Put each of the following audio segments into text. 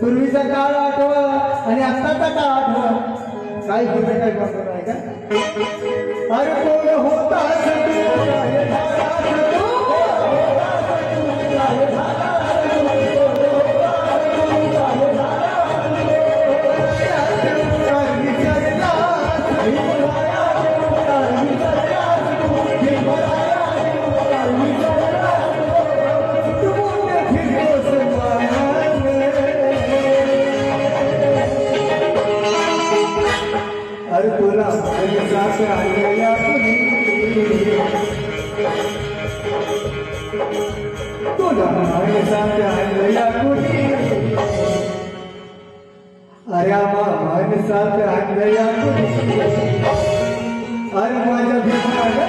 पूर्वीचा काळ आठवा आणि आत्ताचा काळ आठवा काय फरक आहे का अरे कोण होता अरे तुला अरे माणसात आणलया अरे माझ्या भीमाला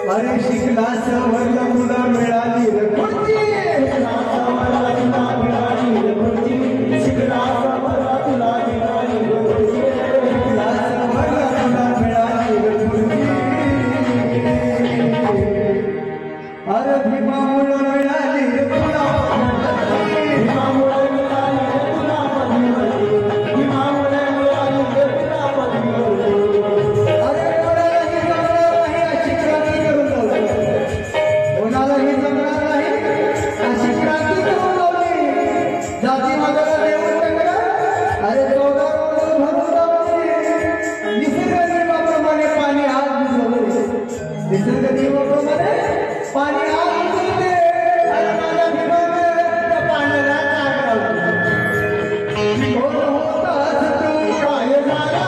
अरे शिकला सवरला मुला मिळाली रे खुर्ची शिकला सवरला तुला मिळाली रे खुर्ची शिकला सवरला तुला मिळाली रे खुर्ची अरे भीमामुळे मिळाली रे तुला भीमामुळे मिळाली रे तुला भीमामुळे मिळाली रे तुला अरे कोणालाही जमणार नाही अशी क्रांती करून लावली जाती मागाला देऊन टाकला अरे चौदा भरून लावली निसर्ग नियमाप्रमाणे पाणी आग भिजवले निसर्ग नियमाप्रमाणे पाणी आग भिजवले अरे माझ्या भीमाने त्या पाण्याला आग लावली होताच तू काय झाला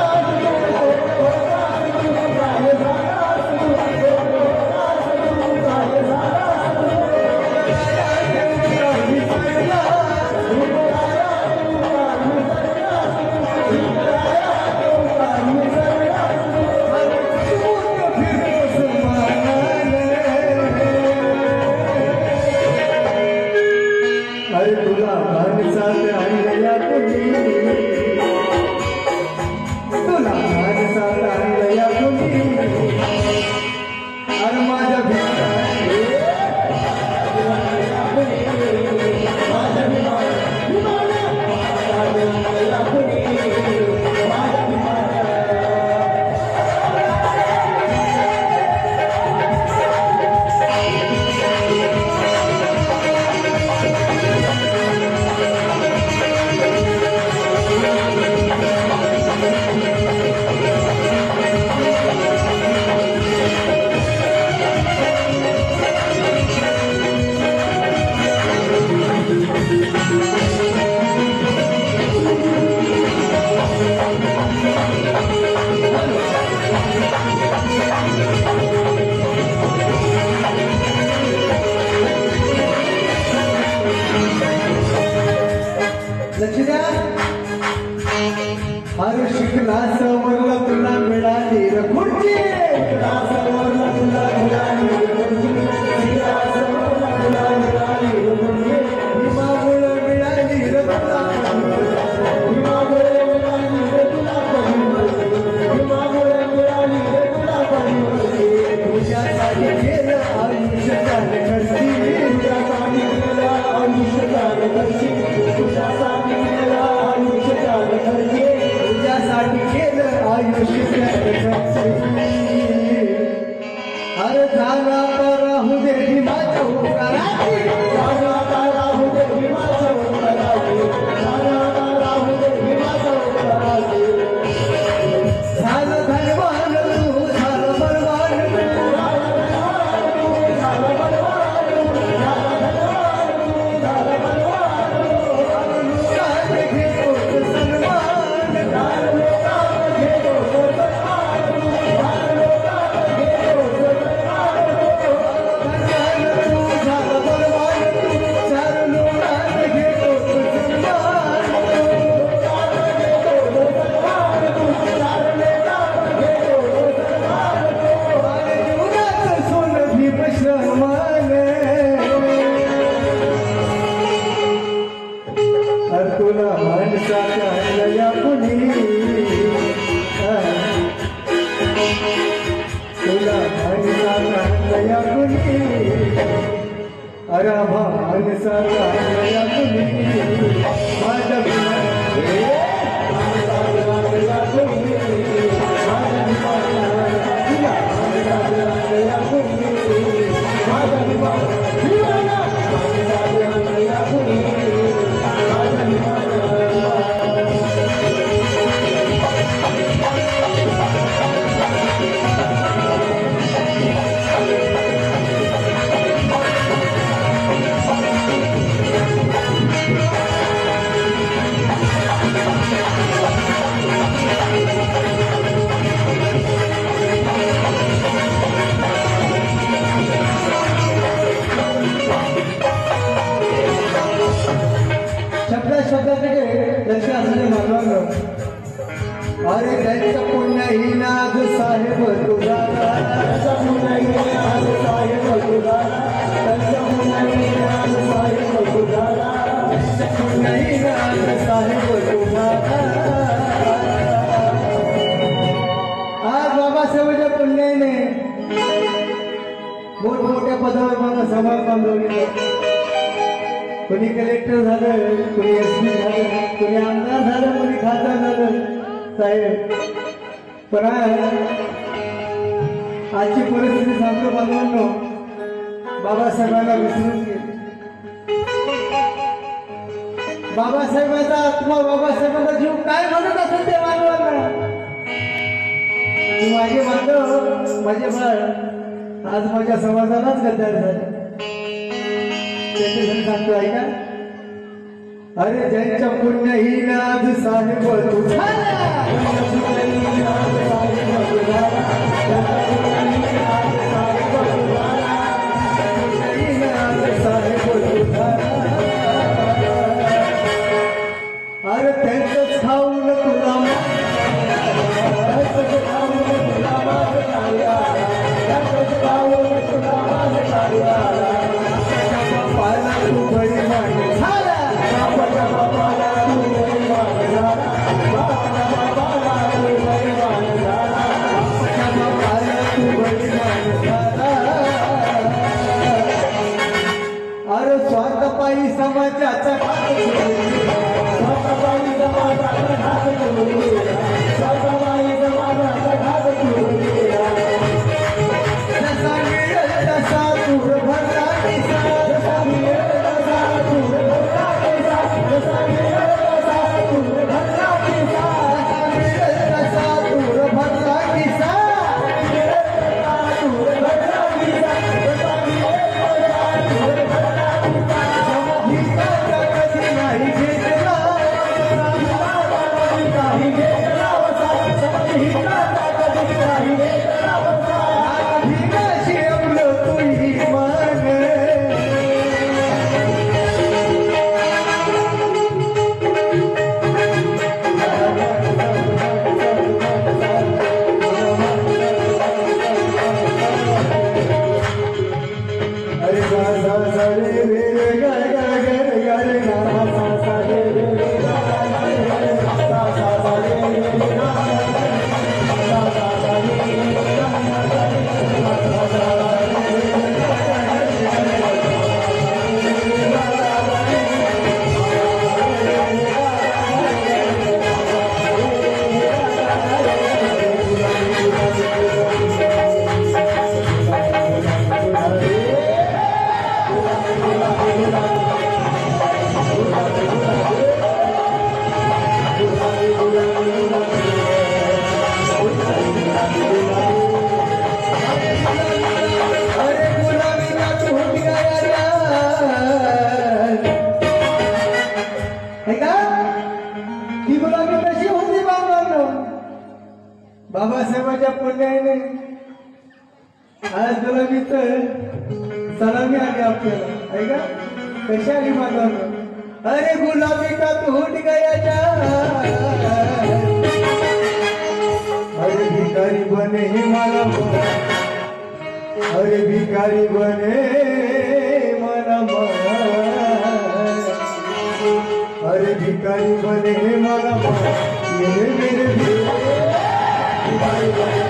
अरे झाला तर राहू दे भीमाच्या उपकाराची, झाला तर राहू दे भीमाच्या उपकाराची, झाला तर राहू दे भीमाच्या उपकाराची. झालं धनवान तू, झालं बलवान तू, झालं धनवान तू, झालं बलवान तू, झालं धनवान तू, झालं बलवान तू. लोकांत घेतो सन्मान, झालं लोकांत घेतो सन्मान तू, झालं लोकांत घेतो सन्मान तू. धनवान तू, झालं बलवान तू, झालं लोकांत घेतो सन्मान तू. लोकांत घेतो सन्मान तू, झालं लोकांत घेतो सन्मान तू. आणि जीवनाचं सोनं भीम श्रमाने. अरे तुला माणसाच्या लया कुणी, तुला माणसाच्या लया कुणी, अरे माणसाच्या लया कुणी. माझ्या माणसाच्या लया कुणी, माझ्या तुला माणसाच्या लया कुणी, माझ्या माणसाच्या लया कुणी. शब्दाचे लक्ष असणे मानवांना. अरे त्यांचं पुण्यही नाद साहेब तुझा, त्यांचं पुण्यही नाद साहेब तुझा, त्यांचं पुण्यही नाद साहेब तुझा, त्यांचं पुण्यही नाद साहेब तुझा. आज बाबासाहेबांच्या पुण्याने मोठमोठ्या पदावर मला समाज बांधवले. कोणी कलेक्टर झालं, कोणी एसपी झालं, कोणी आमदार झालं, कोणी खासदार झालं साहेब. पण आजची परिस्थिती सांगतो बांधवांनो, बाबासाहेबांना विसरून गेले. बाबासाहेबांचा आत्मा, बाबासाहेबांचा जीव काय म्हणत असेल ते बांधवांना. माझे बांधव, माझे बाळ आज माझ्या समाजालाच गद्दार झाले. त्यांच्यासाठी सांगतो ऐका. अरे ज्यांच्या पुण्यही नाद साहेब तुझा, ज्यांच्या पुण्यही नाद साहेब तुझा, ज्यांच्या पुण्यही नाद साहेब तुझा, पुण्यही नाद साहेब तुझा. अरे त्यांचंच खाऊन तुला, त्यांचंच खाऊन तुला माग लागला, त्यांचंच खाऊन तुला माग लागला. बापाला तू बळीवान झाला, बापाच्या बापाला तू बळीवान झाला, बापाच्या बापाला तू बळीवान झाला, बापाच्या बापाला तू बळीवान झाला. अरे स्वार्थपायी समाजाचा घात केला, स्वार्थपायी समाजाचा घात केला, स्वार्थपायी समाजाचा घात केला. जसा मिळेल तसा तूर भर आज तुला मी तर सलामी आली आपल्याला आहे का कशी आली माझा अरे गुलाबी का टूट गया अरे भिकारी बने मला अरे भिकारी बने मला अरे भिकारी बने मला ये मेरे भिकारी बने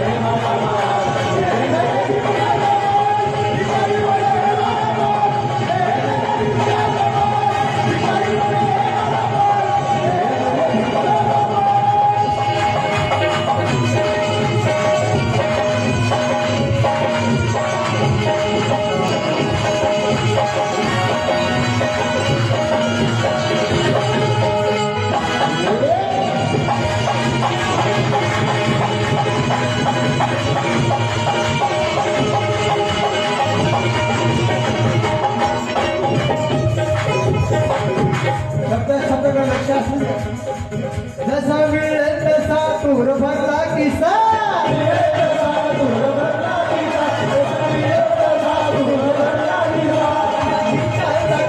जसा वेळ तसा तूर भरला किसा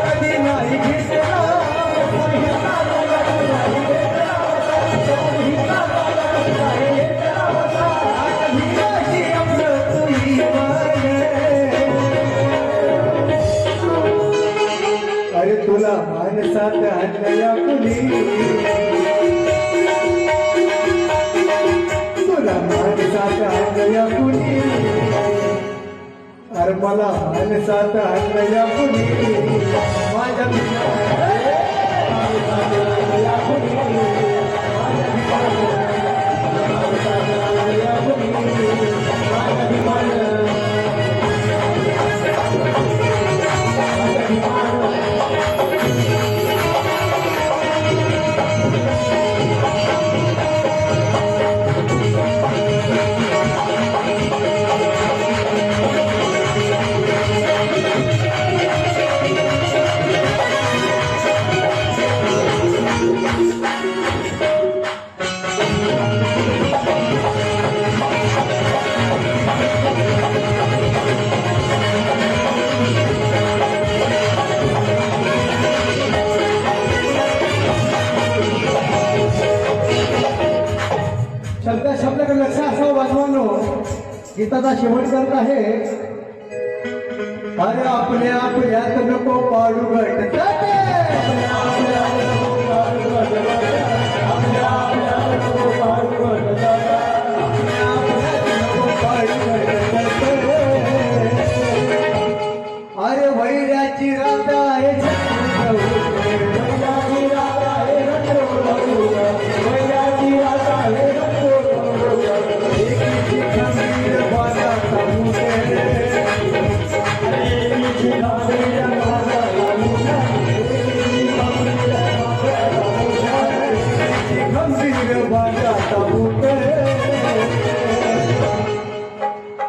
कधी नाही घेतला अरे तुला मानसात आणल्या कुणी मानसात आणल्या कुणी अरे मला मानसात आणल्या कुणी माझ्या शब्दाकडे लक्ष असावं वाजवानो गीताचा शेवट करत आहे अरे आपल्या आपल्यात नको पाडू घट अरे वैऱ्याची राधा आहे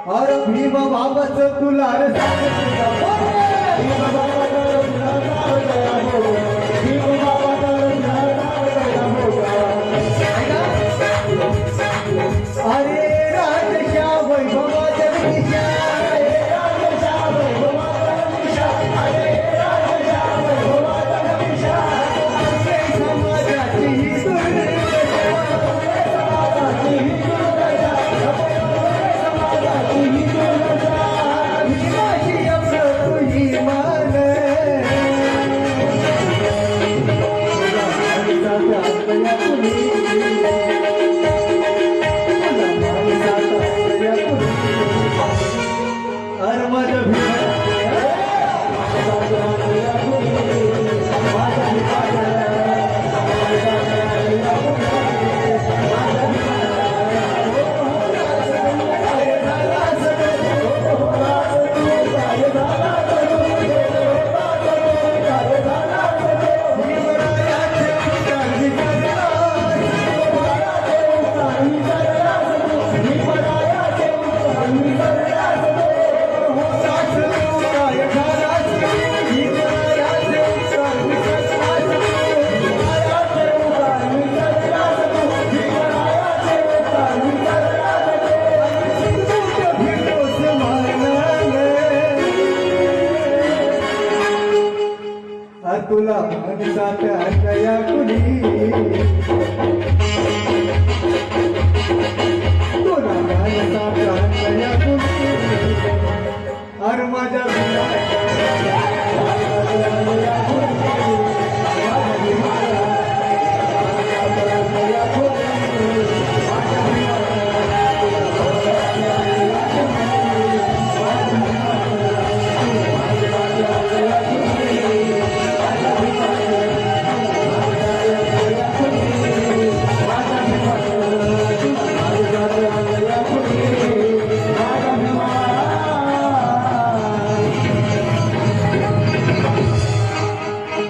और भीमा बाबत तुला अरे राजशा वैभवाच्या तुला माणसात आणया कुणी तुला माणसात आणया कुणी अरे माझ्या